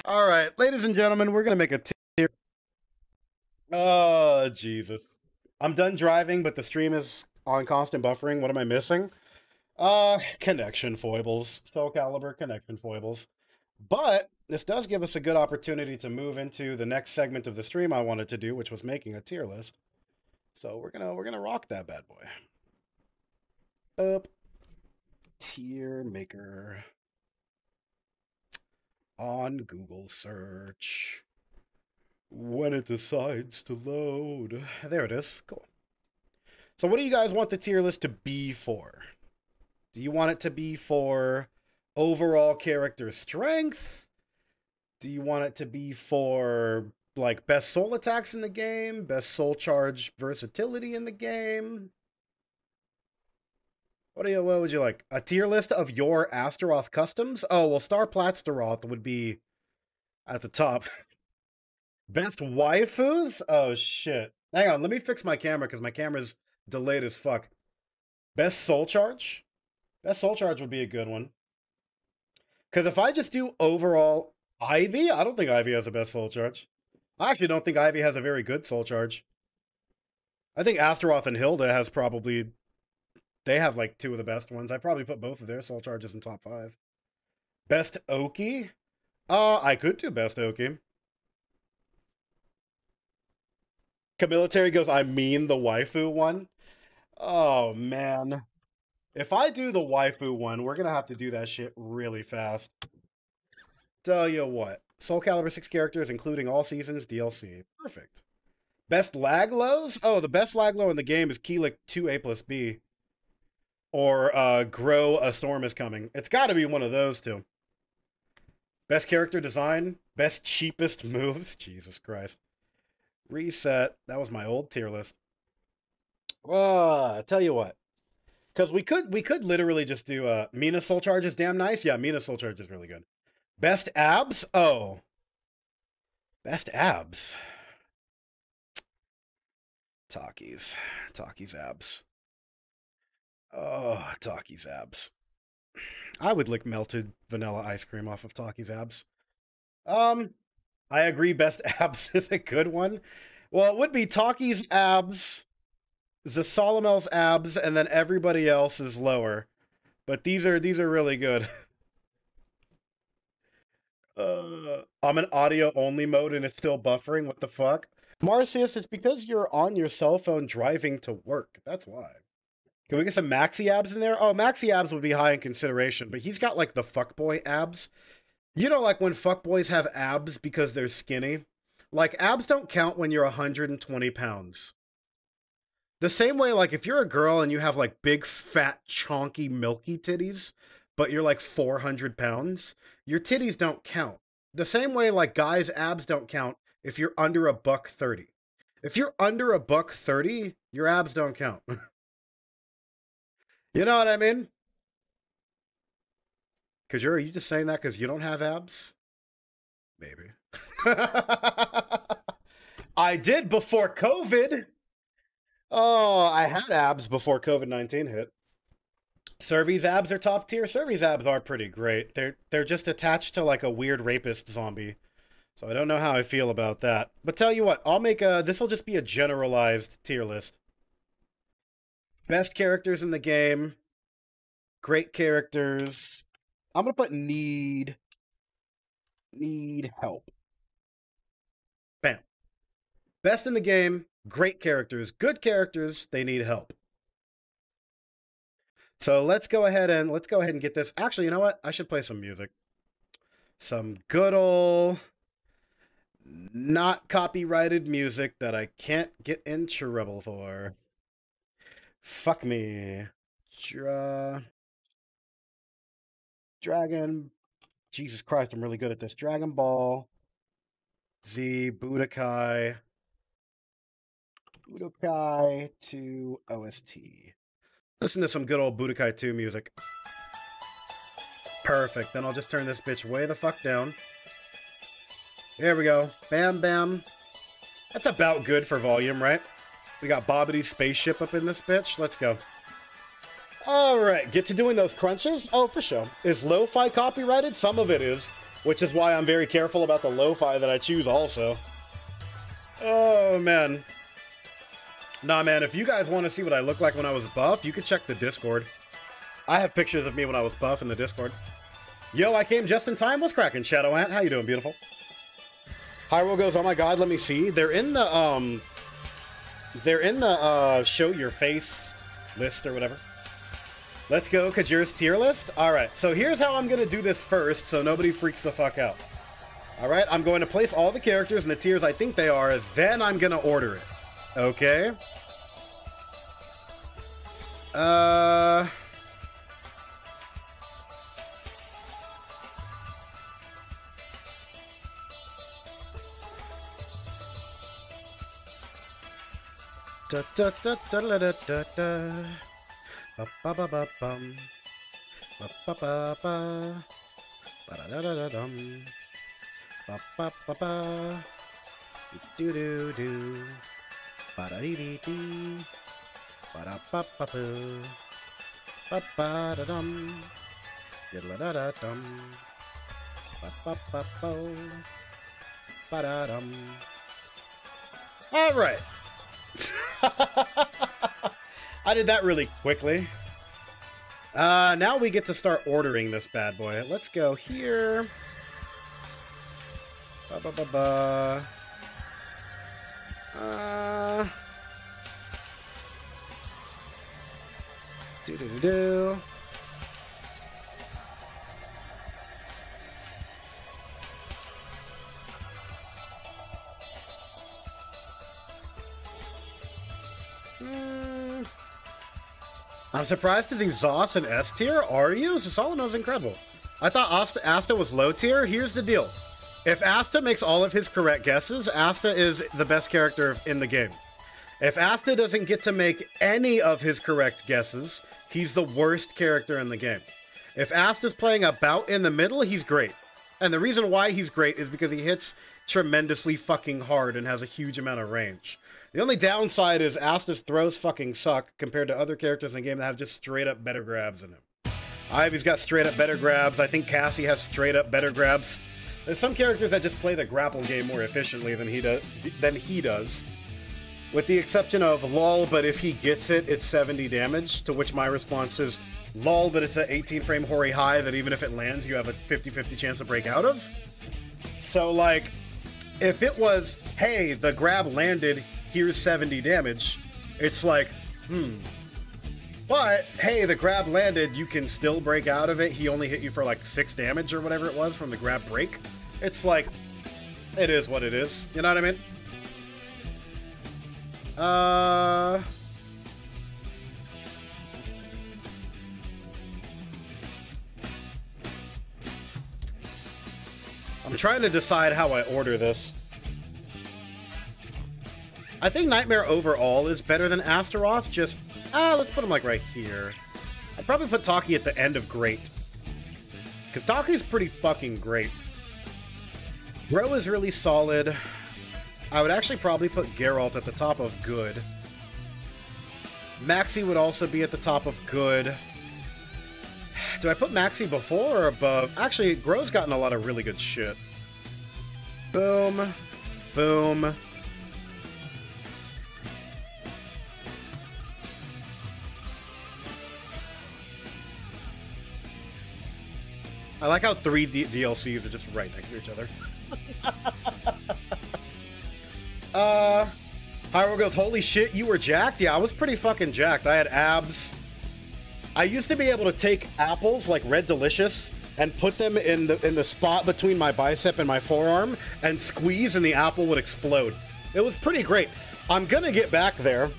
All right, ladies and gentlemen, we're gonna make a tier. Oh, Jesus. I'm done driving, but the stream is on constant buffering. What am I missing? Connection foibles. Soul Calibur connection foibles. But this does give us a good opportunity to move into the next segment of the stream I wanted to do, which was making a tier list. So we're gonna rock that bad boy. Up. Tier maker. On Google search. When it decides to load. There it is. Cool. So what do you guys want the tier list to be for? Do you want it to be for overall character strength? Do you want it to be for, like, best soul attacks in the game? Best soul charge versatility in the game? What would you like? A tier list of your Astaroth customs? Oh, well, Star Platstaroth would be at the top. Best waifus? Oh, shit. Hang on, let me fix my camera, because my camera's delayed as fuck. Best soul charge? Best soul charge would be a good one. Because if I just do overall Ivy, I don't think Ivy has a best soul charge. I actually don't think Ivy has a very good soul charge. I think Astaroth and Hilda has probably... They have, like, two of the best ones. I'd probably put both of their soul charges in top 5. Best Oki? I could do best Oki. Camilitary goes, I mean the waifu one? Oh, man. If I do the waifu one, we're gonna have to do that shit really fast. Tell you what. Soul Calibur 6 characters, including all seasons DLC. Perfect. Best Laglows? Oh, the best Laglow in the game is Keelik 2A plus B. Or Grow A Storm Is Coming. It's gotta be one of those two. Best character design? Best cheapest moves? Jesus Christ. Reset. That was my old tier list. Tell you what. Because we could literally just do Mina Soul Charge is damn nice. Yeah, Mina Soul Charge is really good. Best abs? Oh. Best abs. Taki's abs. Oh, Taki's abs. I would lick melted vanilla ice cream off of Taki's abs. I agree, best abs is a good one. Well, it would be Taki's abs, Zasolomel's abs, and then everybody else is lower. But these are really good. I'm in audio only mode and it's still buffering. What the fuck? Marcius, it's because you're on your cell phone driving to work. That's why. Can we get some Maxi abs in there? Oh, Maxi abs would be high in consideration, but he's got like the fuckboy abs. You know, like when fuckboys have abs because they're skinny? Like, abs don't count when you're 120 pounds. The same way, like, if you're a girl and you have, like, big, fat, chonky, milky titties, but you're, like, 400 pounds, your titties don't count. The same way, like, guys' abs don't count if you're under a $130. If you're under a $130, your abs don't count. You know what I mean? Cajur, are you just saying that because you don't have abs? Maybe. I did before COVID. Oh, I had abs before COVID-19 hit. Survey's abs are top tier. Survey's abs are pretty great. They're just attached to like a weird rapist zombie. So I don't know how I feel about that. But tell you what, I'll make this'll just be a generalized tier list. Best characters in the game. Great characters. I'm gonna put need help. Bam. Best in the game, great characters, good characters, they need help. So let's go ahead and get this. Actually, you know what? I should play some music. Some good old not copyrighted music that I can't get in trouble for. Fuck me. Dragon. Jesus Christ, I'm really good at this. Dragon Ball Z Budokai 2 OST. Listen to some good old Budokai 2 music. Perfect. Then I'll just turn this bitch way the fuck down. There we go. Bam, bam. That's about good for volume, right? We got Bobbity's spaceship up in this bitch. Let's go. All right, get to doing those crunches? Oh, for sure. Is lo-fi copyrighted? Some of it is, which is why I'm very careful about the lo-fi that I choose also. Oh, man. Nah, man, if you guys want to see what I look like when I was buff, you can check the Discord. I have pictures of me when I was buff in the Discord. Yo, I came just in time. What's cracking, Shadow Ant? How you doing, beautiful? Hyrule goes, oh my god, let me see. They're in the show your face list or whatever. Let's go, Kajur's tier list. Alright, so here's how I'm gonna do this first so nobody freaks the fuck out. Alright, I'm going to place all the characters in the tiers I think they are, then I'm gonna order it. Okay? Da da da da da da da da. Ba ba ba ba bum. Ba ba ba ba. Ba da da da da dum. Ba ba ba ba. Do do do. Ba da dee dee dee. Ba da ba ba boo. Ba ba da dum. Diddle da da dum. Ba ba ba bo. Ba da dum. All right. I did that really quickly. Now we get to start ordering this bad boy. Let's go here. Ba ba ba ba. Do do do do. I'm surprised to see Zoss in S tier. Are you? Solano's incredible. I thought Asta was low tier. Here's the deal. If Asta makes all of his correct guesses, Asta is the best character in the game. If Asta doesn't get to make any of his correct guesses, he's the worst character in the game. If Asta's playing about in the middle, he's great. And the reason why he's great is because he hits tremendously fucking hard and has a huge amount of range. The only downside is Asta's throws fucking suck compared to other characters in the game that have just straight up better grabs in him. Ivy's got straight up better grabs. I think Cassie has straight up better grabs. There's some characters that just play the grapple game more efficiently than he does. With the exception of LOL, but if he gets it, it's 70 damage, to which my response is, LOL, but it's an 18 frame Hori high that even if it lands, you have a 50-50 chance to break out of. So, like, if it was, hey, the grab landed, here's 70 damage, it's like, But, hey, the grab landed, you can still break out of it. He only hit you for like 6 damage or whatever it was from the grab break. It's like, it is what it is. You know what I mean? I'm trying to decide how I order this. I think Nightmare overall is better than Astaroth, just, let's put him like right here. I'd probably put Taki at the end of great. Because Taki's pretty fucking great. Bro is really solid. I would actually probably put Geralt at the top of good. Maxi would also be at the top of good. Do I put Maxi before or above? Actually, Gro's gotten a lot of really good shit. Boom. Boom. I like how 3 DLCs are just right next to each other. Hyrule goes, holy shit, you were jacked? Yeah, I was pretty fucking jacked. I had abs. I used to be able to take apples, like Red Delicious, and put them in the spot between my bicep and my forearm, and squeeze, and the apple would explode. It was pretty great. I'm gonna get back there.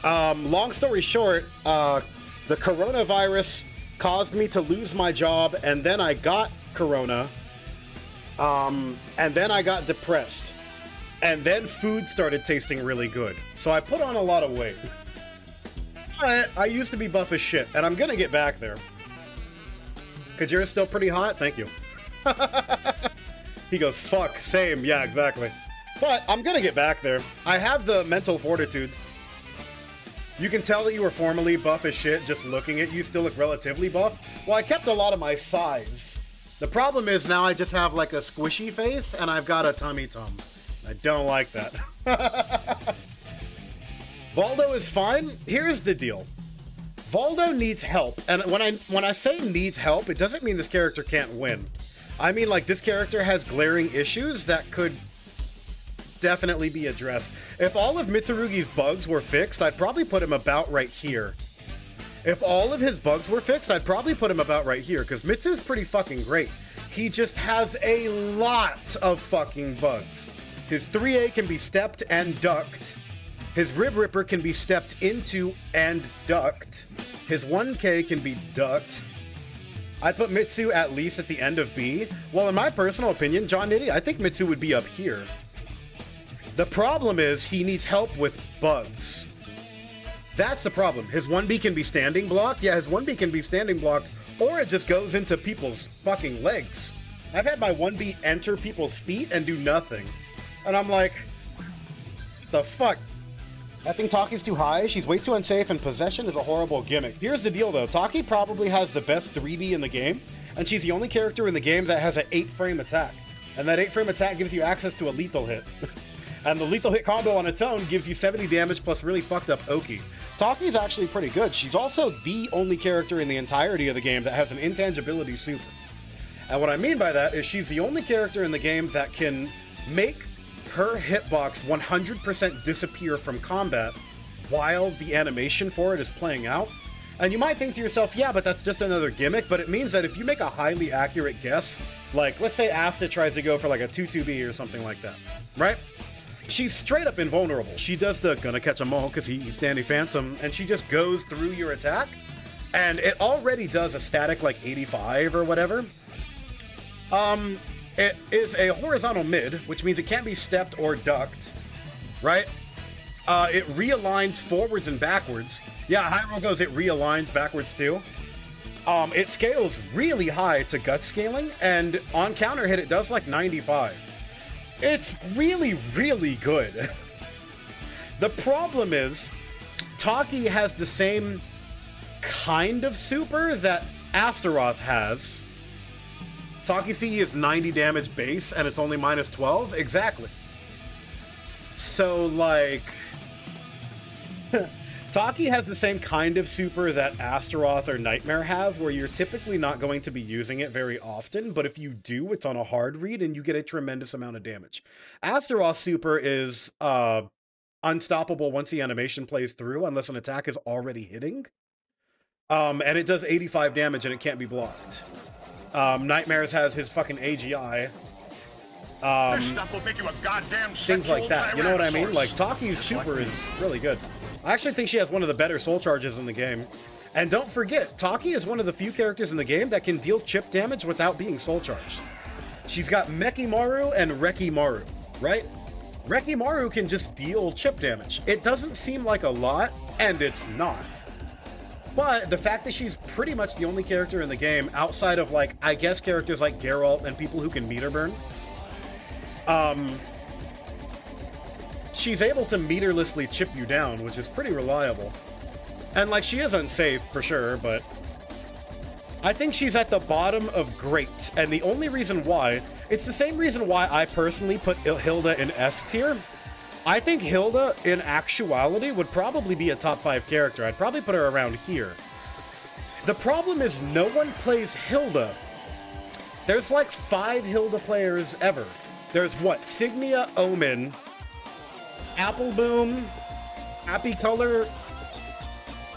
Long story short, the coronavirus caused me to lose my job, and then I got corona, and then I got depressed. And then food started tasting really good. So I put on a lot of weight. I used to be buff as shit, and I'm gonna get back there. Kajura's still pretty hot? Thank you. He goes, fuck, same. Yeah, exactly. But I'm gonna get back there. I have the mental fortitude. You can tell that you were formerly buff as shit. Just looking at you, still look relatively buff. Well, I kept a lot of my size. The problem is now I just have like a squishy face and I've got a tummy tum. I don't like that. Voldo is fine. Here's the deal. Voldo needs help. And when I say needs help, it doesn't mean this character can't win. I mean, like, this character has glaring issues that could definitely be addressed. If all of Mitsurugi's bugs were fixed, I'd probably put him about right here. If all of his bugs were fixed, I'd probably put him about right here, because Mitsu's pretty fucking great. He just has a lot of fucking bugs. His 3A can be stepped and ducked. His Rib Ripper can be stepped into and ducked. His 1K can be ducked. I'd put Mitsu at least at the end of B. Well, in my personal opinion, John Nitty, I think Mitsu would be up here. The problem is he needs help with bugs. That's the problem. His 1B can be standing blocked. Yeah, his 1B can be standing blocked, or it just goes into people's fucking legs. I've had my 1B enter people's feet and do nothing. And I'm like, the fuck? I think Taki's too high. She's way too unsafe, and possession is a horrible gimmick. Here's the deal, though. Taki probably has the best 3D in the game, and she's the only character in the game that has an 8-frame attack. And that 8-frame attack gives you access to a lethal hit. And the lethal hit combo on its own gives you 70 damage plus really fucked up Oki. Taki's actually pretty good. She's also the only character in the entirety of the game that has an intangibility super. And what I mean by that is she's the only character in the game that can make her hitbox 100% disappear from combat while the animation for it is playing out. And you might think to yourself, yeah, but that's just another gimmick, but it means that if you make a highly accurate guess, like, let's say Asta tries to go for like a 2-2B or something like that, right? She's straight up invulnerable. She does the gonna catch 'em all because he's Danny Phantom, and she just goes through your attack, and it already does a static like 85 or whatever. It is a horizontal mid, which means it can't be stepped or ducked, right? It realigns forwards and backwards. Yeah, Hyrule goes, it realigns backwards too. It scales really high to gut scaling, and on counter hit it does like 95. It's really, really good. The problem is, Taki has the same kind of super that Astaroth has. Taki CE is 90 damage base, and it's only minus 12? Exactly. So, like... Taki has the same kind of super that Astaroth or Nightmare have, where you're typically not going to be using it very often, but if you do, it's on a hard read, and you get a tremendous amount of damage. Astaroth's super is unstoppable once the animation plays through, unless an attack is already hitting. And it does 85 damage, and it can't be blocked. Nightmares has his fucking AGI. This stuff will make you a goddamn things like that, you know what I mean? Like, Taki's super is really good. I actually think she has one of the better soul charges in the game. And don't forget, Taki is one of the few characters in the game that can deal chip damage without being soul charged. She's got Mekimaru and Rekimaru, right? Rekimaru can just deal chip damage. It doesn't seem like a lot, and it's not. But the fact that she's pretty much the only character in the game outside of, like, I guess characters like Geralt and people who can meter burn, she's able to meterlessly chip you down, which is pretty reliable. And, like, she is unsafe, for sure, but I think she's at the bottom of great. And the only reason why, it's the same reason why I personally put Hilda in S tier. I think Hilda, in actuality, would probably be a top 5 character. I'd probably put her around here. The problem is no one plays Hilda. There's like 5 Hilda players ever. There's what? Signia, Omen, Apple Boom, Happy Color,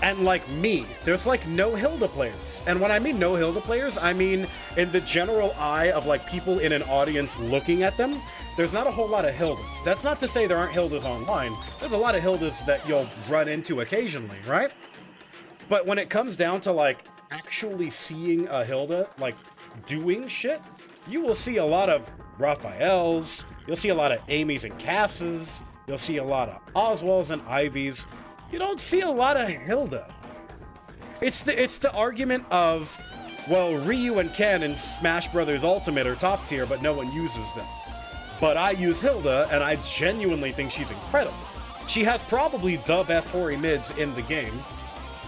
and like me. There's like no Hilda players. And when I mean no Hilda players, I mean in the general eye of like people in an audience looking at them, there's not a whole lot of Hildas. That's not to say there aren't Hildas online. There's a lot of Hildas that you'll run into occasionally, right? But when it comes down to like actually seeing a Hilda like doing shit, you will see a lot of Raphaels, you'll see a lot of Amy's and Casses, you'll see a lot of Oswalds and Ivies. You don't see a lot of Hilda. It's the argument of, well, Ryu and Ken in Smash Bros. Ultimate are top tier, but no one uses them. But I use Hilda, and I genuinely think she's incredible. She has probably the best Hori mids in the game.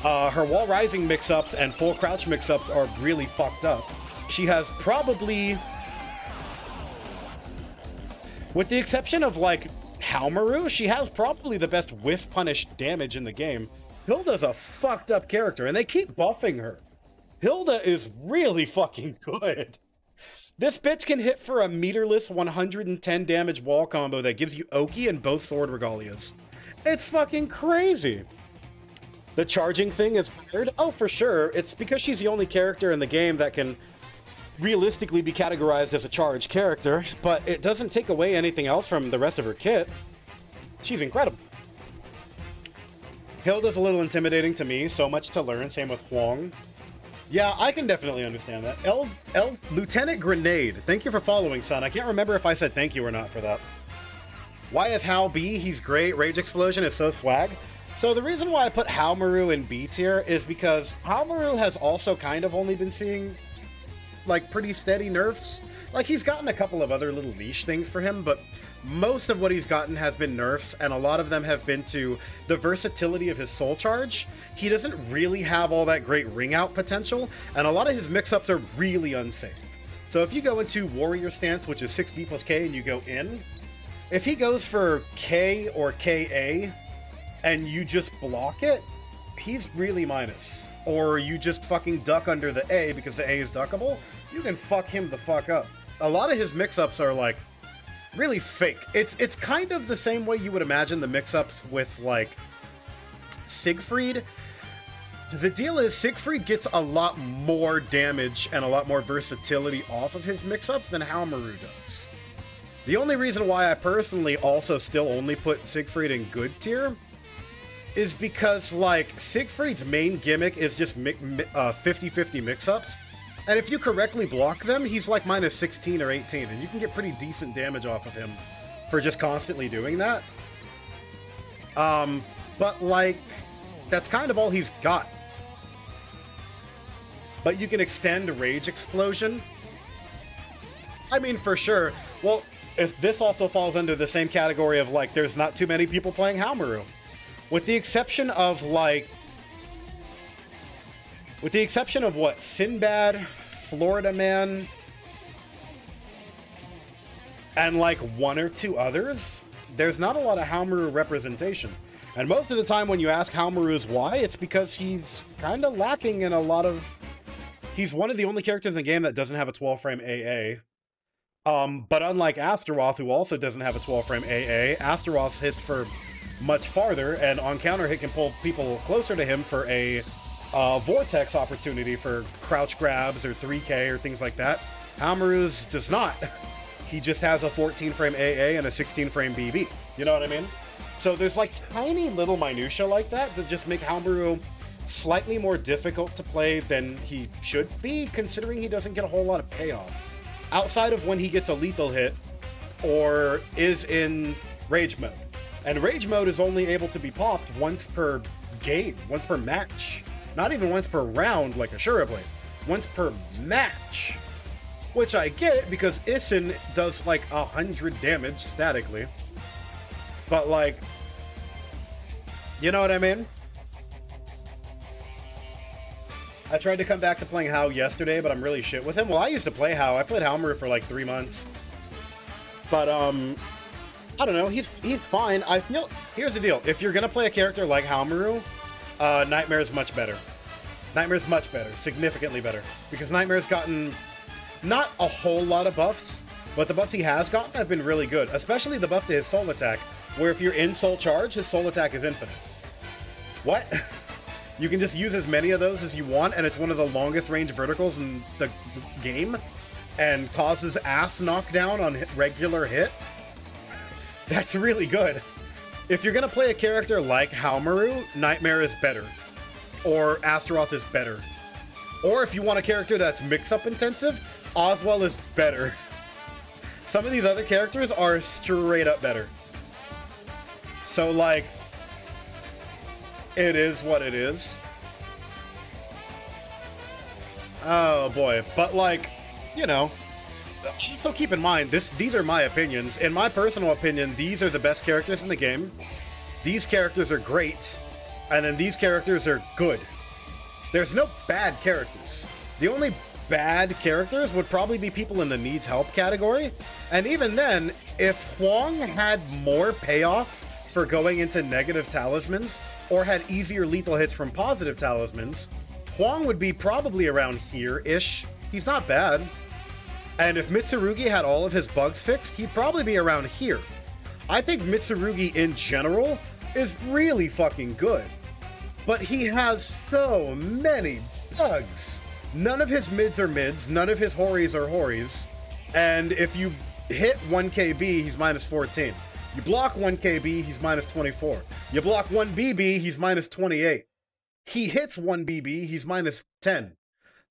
Her wall rising mix-ups and full crouch mix-ups are really fucked up. She has probably, with the exception of like Haomaru, she has probably the best whiff punish damage in the game. Hilda's a fucked up character, and they keep buffing her. Hilda is really fucking good. This bitch can hit for a meterless 110 damage wall combo that gives you Oki and both sword regalias. It's fucking crazy. The charging thing is weird. Oh, for sure. It's because she's the only character in the game that can realistically be categorized as a charge character, but it doesn't take away anything else from the rest of her kit. She's incredible. Hilda's a little intimidating to me, so much to learn, same with Huang. Yeah, I can definitely understand that. Lieutenant Grenade, thank you for following, son. I can't remember if I said thank you or not for that. Why is Hao B? He's great. Rage Explosion is so swag. So the reason why I put Haomaru in B tier is because Haomaru has also kind of only been seeing like pretty steady nerfs. Like he's gotten a couple of other little niche things for him, but most of what he's gotten has been nerfs, and a lot of them have been to the versatility of his soul charge. He doesn't really have all that great ring out potential, and a lot of his mix-ups are really unsafe. So if you go into warrior stance, which is 6B plus K, and you go in, if he goes for K or KA, and you just block it, he's really minus. Or you just fucking duck under the A because the A is duckable, you can fuck him the fuck up. A lot of his mix-ups are like really fake. It's kind of the same way you would imagine the mix-ups with like Siegfried. The deal is Siegfried gets a lot more damage and a lot more versatility off of his mix-ups than Haomaru does. The only reason why I personally also still only put Siegfried in good tier is because, like, Siegfried's main gimmick is just 50-50 mix-ups. And if you correctly block them, he's like minus 16 or 18, and you can get pretty decent damage off of him for just constantly doing that. But, like, that's kind of all he's got. But you can extend Rage Explosion. I mean, for sure. Well, this also falls under the same category of, like, there's not too many people playing Haomaru. With the exception of, like... With the exception of, what, Sinbad, Florida Man, and, like, one or two others, there's not a lot of Haomaru representation. And most of the time when you ask Haomaru's why, it's because he's kind of lacking in a lot of... He's one of the only characters in the game that doesn't have a 12-frame AA. But unlike Astaroth, who also doesn't have a 12-frame AA, Astaroth's hits for much farther, and on counter hit can pull people closer to him for a vortex opportunity for crouch grabs or 3K or things like that. Haomaru's does not. He just has a 14-frame AA and a 16-frame BB. You know what I mean? So there's like tiny little minutia like that that just make Haomaru slightly more difficult to play than he should be, considering he doesn't get a whole lot of payoff. Outside of when he gets a lethal hit or is in rage mode. And rage mode is only able to be popped once per game, once per match. Not even once per round like a Shura Blade. Once per match. Which I get because Isin does like 100 damage statically. But like, you know what I mean? I tried to come back to playing Hao yesterday, but I'm really shit with him. Well, I used to play Hao. I played Haomaru for like 3 months. But, I don't know. He's fine. I feel... Here's the deal. If you're gonna play a character like Haomaru, Nightmare's much better. Nightmare's much better. Significantly better. Because Nightmare's gotten not a whole lot of buffs, but the buffs he has gotten have been really good. Especially the buff to his soul attack, where if you're in soul charge, his soul attack is infinite. What? You can just use as many of those as you want, and it's one of the longest range verticals in the game, and causes ass knockdown on regular hit. That's really good. If you're gonna play a character like Haomaru, Nightmare is better. Or Astaroth is better. Or if you want a character that's mix-up intensive, Oswell is better. Some of these other characters are straight up better. So, like, it is what it is. Oh boy, but like, you know, also keep in mind, these are my opinions. In my personal opinion, these are the best characters in the game. these characters are great, and then these characters are good. There's no bad characters. The only bad characters would probably be people in the needs help category, and even then, if Huang had more payoff for going into negative talismans, or had easier lethal hits from positive talismans, Huang would be probably around here-ish. He's not bad. And if Mitsurugi had all of his bugs fixed, he'd probably be around here. I think Mitsurugi in general is really fucking good, but he has so many bugs. None of his mids are mids, none of his horis are horis, and if you hit 1 KB, he's minus 14. You block 1 KB, he's minus 24. You block 1 BB, he's minus 28. He hits 1 BB, he's minus 10.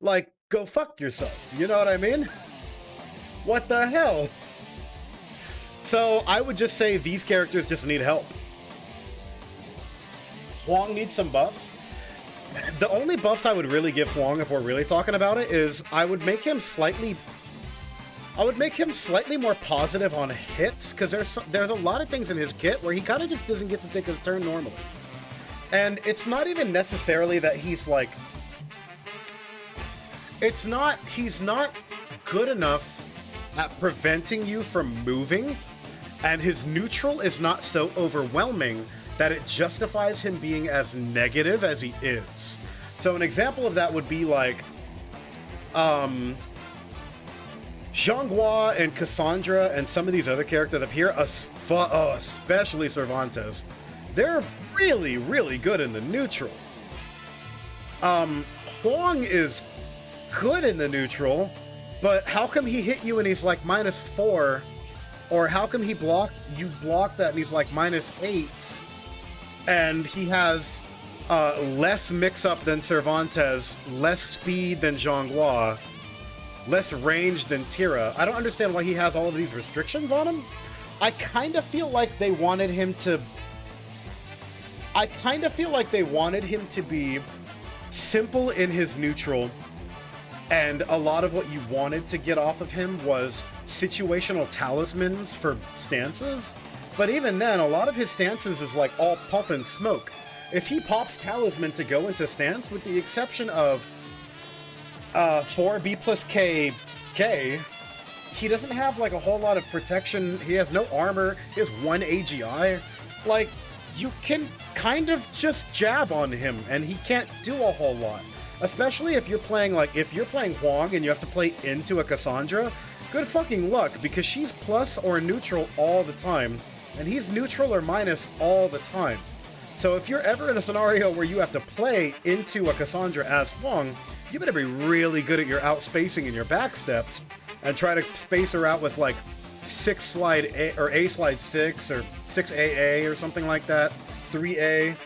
Like, go fuck yourself, you know what I mean? What the hell? So I would just say these characters just need help. Huang needs some buffs. The only buffs I would really give Huang, if we're really talking about it, is I would make him slightly more positive on hits, because there's a lot of things in his kit where he kind of just doesn't get to take his turn normally. And it's not even necessarily that he's like... he's not good enough at preventing you from moving, and his neutral is not so overwhelming that it justifies him being as negative as he is. So an example of that would be like, Zhanghua and Cassandra and some of these other characters up here, especially Cervantes, they're really, really good in the neutral. Huang is good in the neutral, but how come he hit you and he's like minus 4? Or how come you block that and he's like minus 8? And he has less mix-up than Cervantes, less speed than Zhanghua, less range than Tira. I don't understand why he has all of these restrictions on him. I kind of feel like they wanted him to... be simple in his neutral, and a lot of what you wanted to get off of him was situational talismans for stances. But even then, a lot of his stances is like all puff and smoke. If he pops talisman to go into stance, with the exception of 4B plus K, he doesn't have like a whole lot of protection. He has no armor. He has 1 AGI. Like, you can kind of just jab on him and he can't do a whole lot. Especially if you're playing Huang and you have to play into a Cassandra, good fucking luck, because she's plus or neutral all the time, and he's neutral or minus all the time. So if you're ever in a scenario where you have to play into a Cassandra as Huang, you better be really good at your outspacing and your back steps, and try to space her out with like 6 slide A, or A slide 6, or 6 AA or something like that, 3A,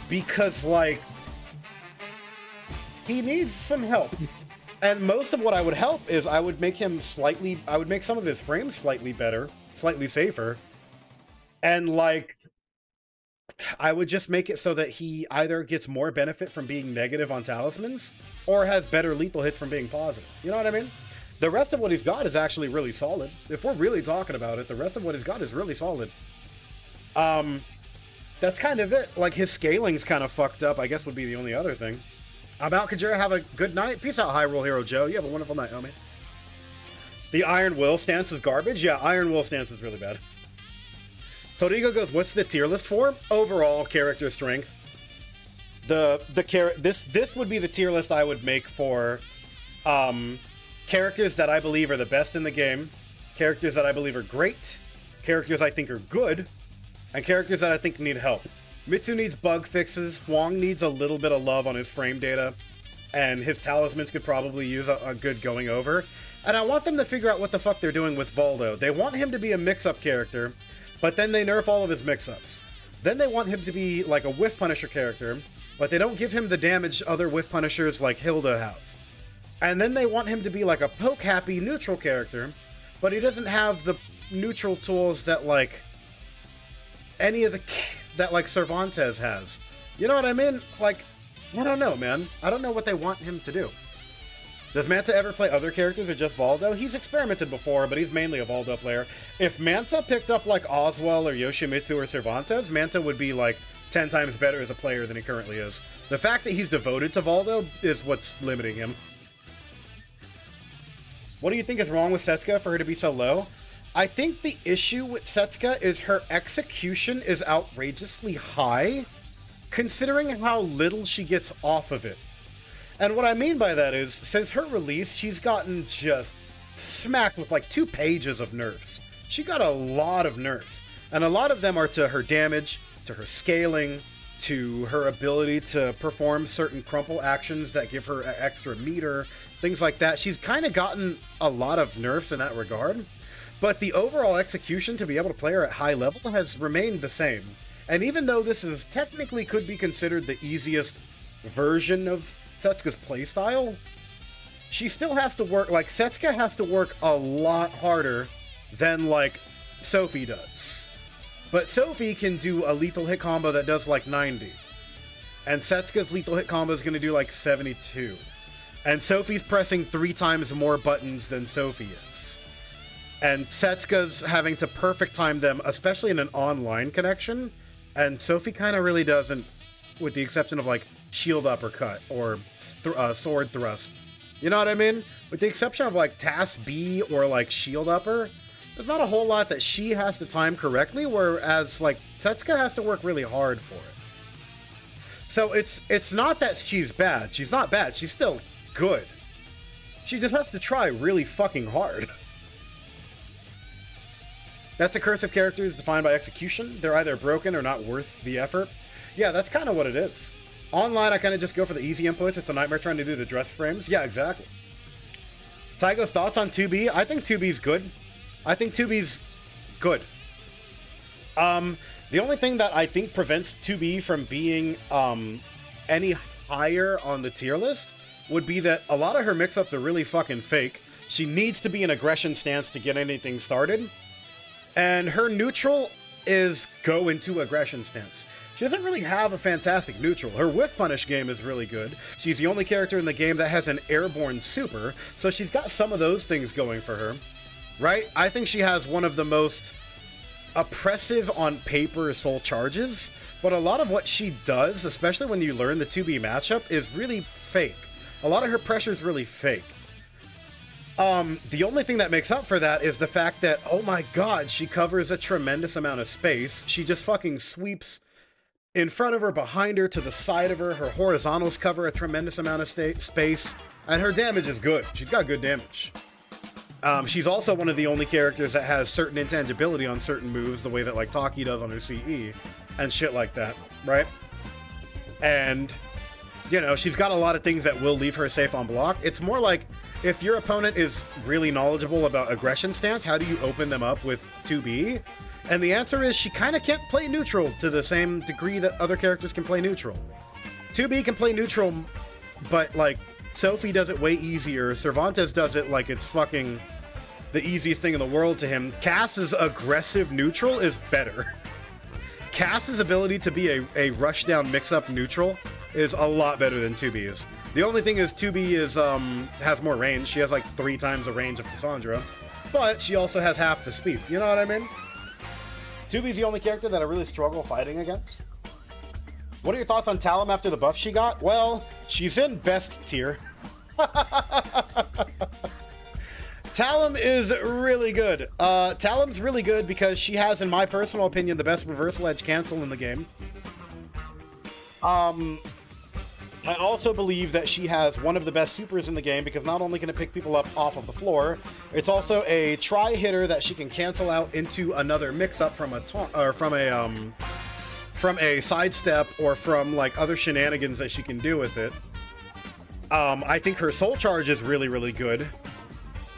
because like, he needs some help. And most of what I would help is I would make some of his frames slightly better, slightly safer. And like, I would just make it so that he either gets more benefit from being negative on talismans, or has better lethal hits from being positive. You know what I mean? The rest of what he's got is actually really solid. If we're really talking about it, the rest of what he's got is really solid. That's kind of it. Like, his scaling's kind of fucked up, I guess, would be the only other thing. I'm out, Cajur. Have a good night. Peace out, Hyrule Hero Joe. You have a wonderful night, homie. The Iron Will stance is garbage? Yeah, Iron Will stance is really bad. Torigo goes, what's the tier list for? Overall character strength. This would be the tier list I would make for characters that I believe are the best in the game, characters that I believe are great, characters I think are good, and characters that I think need help. Mitsu needs bug fixes, Huang needs a little bit of love on his frame data, and his talismans could probably use a good going over. And I want them to figure out what the fuck they're doing with Voldo. They want him to be a mix-up character, but then they nerf all of his mix-ups. Then they want him to be like a Whiff Punisher character, but they don't give him the damage other Whiff Punishers like Hilda have. And then they want him to be like a poke-happy neutral character, but he doesn't have the neutral tools that like that like Cervantes has. You know what I mean? Like, I don't know, man. I don't know what they want him to do. Does Manta ever play other characters or just Valdo? He's experimented before, but he's mainly a Valdo player. If Manta picked up like Oswell or Yoshimitsu or Cervantes, Manta would be like 10 times better as a player than he currently is. The fact that he's devoted to Valdo is what's limiting him. What do you think is wrong with Setsuka for her to be so low? I think the issue with Setsuka is her execution is outrageously high, considering how little she gets off of it. And what I mean by that is, since her release, she's gotten just smacked with like 2 pages of nerfs. She got a lot of nerfs, and a lot of them are to her damage, to her scaling, to her ability to perform certain crumple actions that give her extra meter, things like that. She's kind of gotten a lot of nerfs in that regard, but the overall execution to be able to play her at high level has remained the same. And even though this is technically could be considered the easiest version of Setsuka's playstyle, she still has to work, like, Setsuka has to work a lot harder than, like, Sophie does. But Sophie can do a lethal hit combo that does, like, 90. And Setsuka's lethal hit combo is going to do, like, 72. And Sophie's pressing 3 times more buttons than Sophie is. And Setsuka's having to perfect time them, especially in an online connection. And Sophie kind of really doesn't, with the exception of, like, shield uppercut or sword thrust. You know what I mean? With the exception of, like, Task B or, like, shield upper, there's not a whole lot that she has to time correctly, whereas, like, Setsuka has to work really hard for it. So it's not that she's bad. She's not bad. She's still good. She just has to try really fucking hard. That's a curse of characters defined by execution. They're either broken or not worth the effort. Yeah, that's kind of what it is. Online, I kind of just go for the easy inputs. It's a nightmare trying to do the dress frames. Yeah, exactly. Tygo's thoughts on 2B? I think 2B's good. I think 2B's good. The only thing that I think prevents 2B from being any higher on the tier list would be that a lot of her mix-ups are really fucking fake. She needs to be in aggression stance to get anything started. And her neutral is go into aggression stance. She doesn't really have a fantastic neutral. Her whiff punish game is really good. She's the only character in the game that has an airborne super, so she's got some of those things going for her, right? I think she has one of the most oppressive on paper soul charges, but a lot of what she does, especially when you learn the 2B matchup, is really fake. A lot of her pressure is really fake. The only thing that makes up for that is the fact that, oh my god, she covers a tremendous amount of space. She just fucking sweeps in front of her, behind her, to the side of her. Her horizontals cover a tremendous amount of space, and her damage is good. She's got good damage. She's also one of the only characters that has certain intangibility on certain moves, the way that, like, Taki does on her CE, and shit like that, right? And, you know, she's got a lot of things that will leave her safe on block. It's more like, if your opponent is really knowledgeable about aggression stance, how do you open them up with 2B? And the answer is she kind of can't play neutral to the same degree that other characters can play neutral. 2B can play neutral, but, like, Sophie does it way easier. Cervantes does it like it's fucking the easiest thing in the world to him. Cass's aggressive neutral is better. Cass's ability to be a rushdown mix-up neutral is a lot better than 2B's. The only thing is 2B is has more range. She has like 3 times the range of Cassandra, but she also has half the speed. You know what I mean? 2B's the only character that I really struggle fighting against. What are your thoughts on Talum after the buff she got? Well, she's in best tier. Talum is really good. Talum's really good because she has, in my personal opinion, the best reversal edge cancel in the game. I also believe that she has one of the best supers in the game because not only can it pick people up off of the floor, it's also a tri-hitter that she can cancel out into another mix-up from a sidestep or from, like, other shenanigans that she can do with it. I think her soul charge is really, really good.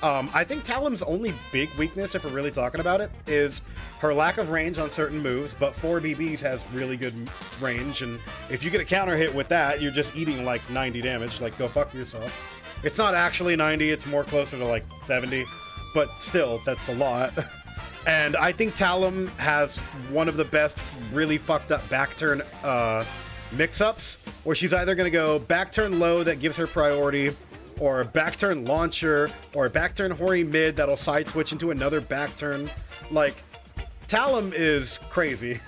I think Talum's only big weakness, if we're really talking about it, is her lack of range on certain moves, but 4BBs has really good range, and if you get a counter hit with that, you're just eating like 90 damage. Like, go fuck yourself. It's not actually 90, it's more closer to like 70, but still, that's a lot. And I think Talum has one of the best really fucked up back turn mix-ups, where she's either going to go back turn low that gives her priority, or a back turn launcher, or a back turn Hori mid that'll side switch into another back turn. Like, Talum is crazy.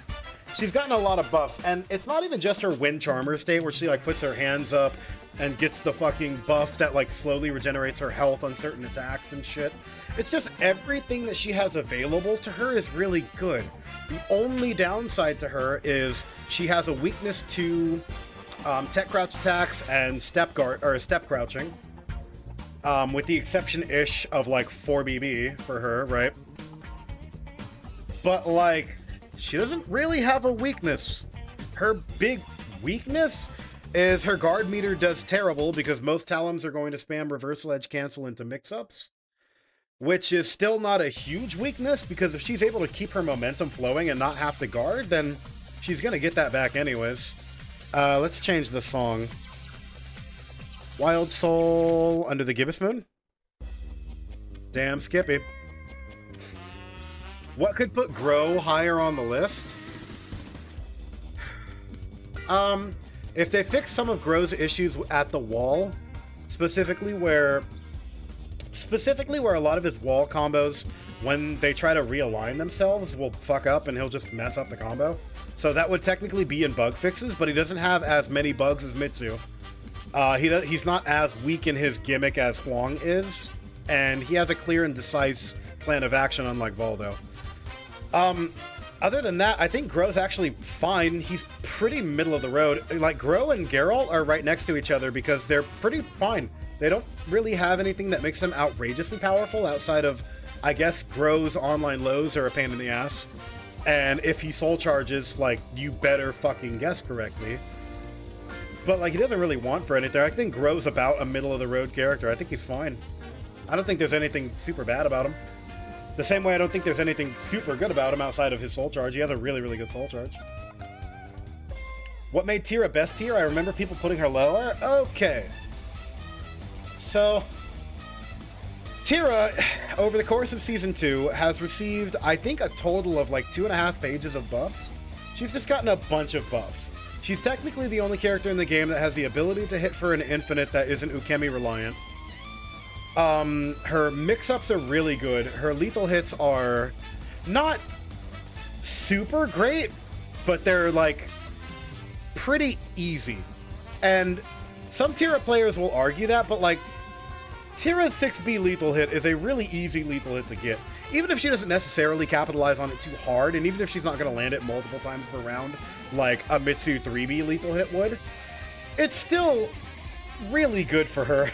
She's gotten a lot of buffs, and it's not even just her Wind Charmer state where she like puts her hands up and gets the fucking buff that like slowly regenerates her health on certain attacks and shit. It's just everything that she has available to her is really good. The only downside to her is she has a weakness to tech crouch attacks and step crouching. With the exception-ish of like 4BB for her, right? But like, she doesn't really have a weakness. Her big weakness is her guard meter does terrible because most Talums are going to spam reversal edge cancel into mix-ups, which is still not a huge weakness because if she's able to keep her momentum flowing and not have to guard, then she's going to get that back anyways. Let's change the song. Wild Soul Under the Gibbous Moon? Damn Skippy. What could put Grow higher on the list? If they fix some of Grow's issues at the wall, specifically where a lot of his wall combos, when they try to realign themselves, will fuck up and he'll just mess up the combo. So that would technically be in bug fixes, but he doesn't have as many bugs as Mitsu. He's not as weak in his gimmick as Huang is, and he has a clear and decisive plan of action, unlike Valdo. Other than that, I think Grow's actually fine. He's pretty middle of the road. Like, Grow and Geralt are right next to each other because they're pretty fine. They don't really have anything that makes them outrageously powerful outside of, I guess, Grow's online lows are a pain in the ass. And if he soul charges, like, you better fucking guess correctly. But, like, he doesn't really want for anything. I think Grow's about a middle-of-the-road character. I think he's fine. I don't think there's anything super bad about him. The same way I don't think there's anything super good about him outside of his soul charge. He has a really, really good soul charge. What made Tira best tier? I remember people putting her lower. Okay. So, Tira, over the course of Season 2, has received, I think, a total of like 2.5 pages of buffs. She's just gotten a bunch of buffs. She's technically the only character in the game that has the ability to hit for an infinite that isn't Ukemi reliant. Her mix-ups are really good. Her lethal hits are not super great, but they're like pretty easy. And some Tira players will argue that, but like Tira's 6B lethal hit is a really easy lethal hit to get. Even if she doesn't necessarily capitalize on it too hard, and even if she's not going to land it multiple times per round like a Mitsu 3B lethal hit would, it's still really good for her.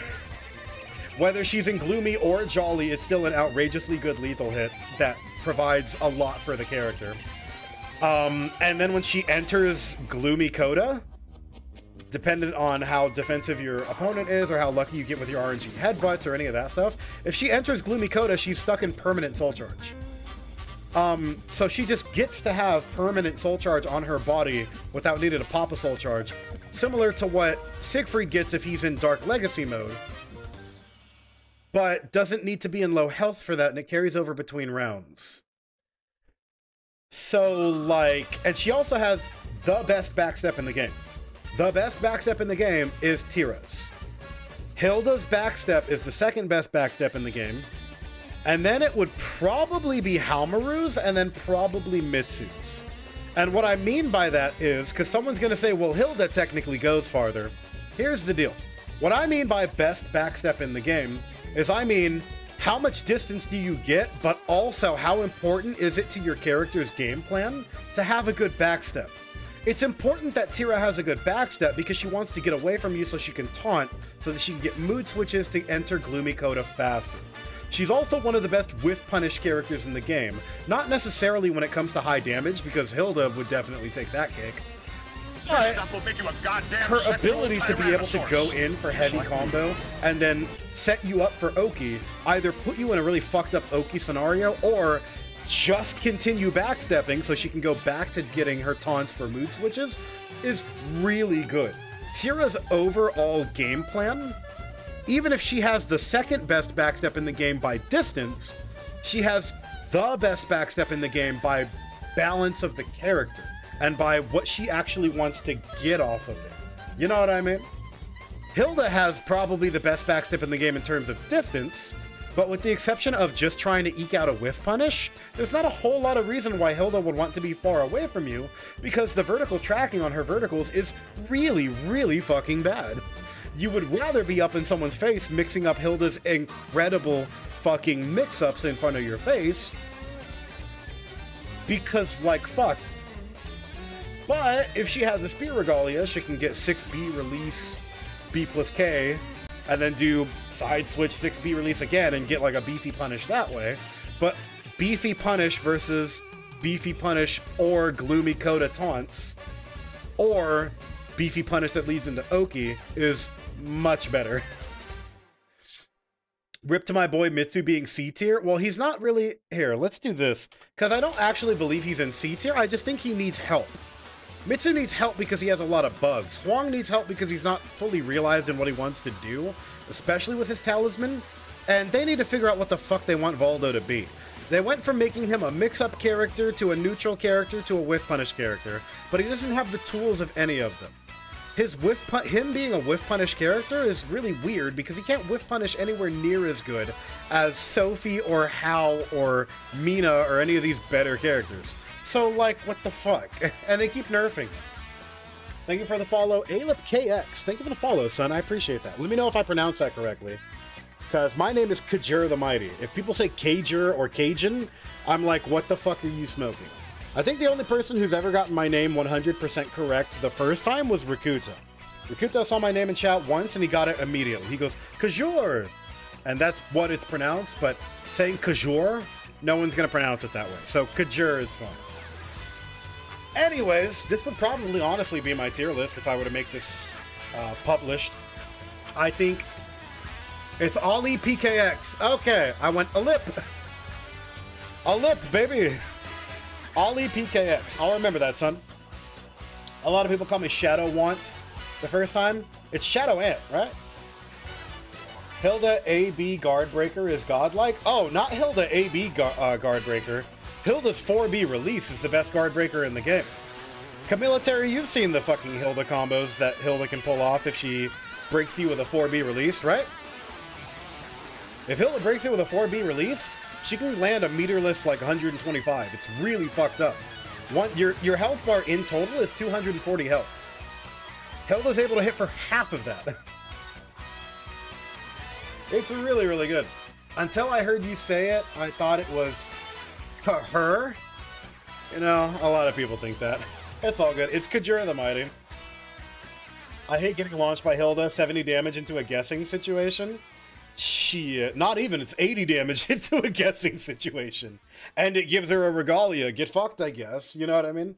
Whether she's in Gloomy or Jolly, it's still an outrageously good lethal hit that provides a lot for the character. And then when she enters Gloomy Coda, dependent on how defensive your opponent is or how lucky you get with your RNG headbutts or any of that stuff, if she enters Gloomy Coda, she's stuck in permanent soul charge. So she just gets to have permanent soul charge on her body without needing to pop a soul charge, similar to what Siegfried gets if he's in Dark Legacy mode, but doesn't need to be in low health for that, and it carries over between rounds. So, like, and she also has the best backstep in the game. The best backstep in the game is Tira's. Hilda's backstep is the second best backstep in the game. And then it would probably be Halmaru's, and then probably Mitsu's. And what I mean by that is, because someone's going to say, well, Hilda technically goes farther. Here's the deal. What I mean by best backstep in the game is I mean, how much distance do you get, but also how important is it to your character's game plan to have a good backstep? It's important that Tira has a good backstep because she wants to get away from you so she can taunt, so that she can get mood switches to enter Gloomy Coda faster. She's also one of the best whiff punish characters in the game. Not necessarily when it comes to high damage, because Hilda would definitely take that cake. But her ability to be able to go in for heavy combo and then set you up for Oki, either put you in a really fucked up Oki scenario or just continue backstepping so she can go back to getting her taunts for mood switches, is really good. Tira's overall game plan, even if she has the second best backstep in the game by distance, she has the best backstep in the game by balance of the character and by what she actually wants to get off of it. You know what I mean? Hilda has probably the best backstep in the game in terms of distance, but with the exception of just trying to eke out a whiff punish, there's not a whole lot of reason why Hilda would want to be far away from you, because the vertical tracking on her verticals is really, really fucking bad. You would rather be up in someone's face mixing up Hilda's incredible fucking mix-ups in front of your face, because, like, fuck. But if she has a Spear Regalia, she can get 6B release B plus K, and then do side switch 6B release again and get like a beefy punish that way. But beefy punish versus beefy punish or gloomy Coda taunts, or beefy punish that leads into Oki is much better. Rip to my boy Mitsu being C tier. Well, he's not really... Here, let's do this. Because I don't actually believe he's in C tier. I just think he needs help. Mitsu needs help because he has a lot of bugs. Huang needs help because he's not fully realized in what he wants to do, especially with his talisman. And they need to figure out what the fuck they want Voldo to be. They went from making him a mix-up character to a neutral character to a whiff punish character, but he doesn't have the tools of any of them. Him being a whiff punish character is really weird because he can't whiff punish anywhere near as good as Sophie or Hao or Mina or any of these better characters. So, like, what the fuck? And they keep nerfing him. Thank you for the follow, Alip KX. Thank you for the follow, son. I appreciate that. Let me know if I pronounce that correctly, because my name is Cajur the Mighty. If people say Cajur or Cajun, I'm like, what the fuck are you smoking? I think the only person who's ever gotten my name 100% correct the first time was Rakuta. Rakuta saw my name in chat once and he got it immediately. He goes, Cajur! And that's what it's pronounced, but saying Cajur, no one's gonna pronounce it that way. So Cajur is fine. Anyways, this would probably honestly be my tier list if I were to make this published. I think it's Ali PKX. Okay, I went Alip. Alip, baby. Ali PKX. I'll remember that, son. A lot of people call me Shadow Want the first time. It's Shadow Ant, right? Hilda AB Guardbreaker is godlike. Oh, not Hilda AB Guardbreaker. Hilda's 4B release is the best Guardbreaker in the game. Camilitary, you've seen the fucking Hilda combos that Hilda can pull off if she breaks you with a 4B release, right? If Hilda breaks it with a 4B release, she can land a meterless like 125. It's really fucked up. Your health bar in total is 240 health. Hilda's able to hit for half of that. It's really, really good. Until I heard you say it, I thought it was to her. You know, a lot of people think that. It's all good. It's Cajur the Mighty. I hate getting launched by Hilda, 70 damage into a guessing situation. Shit, not even, it's 80 damage into a guessing situation. And it gives her a Regalia. Get fucked, I guess. You know what I mean?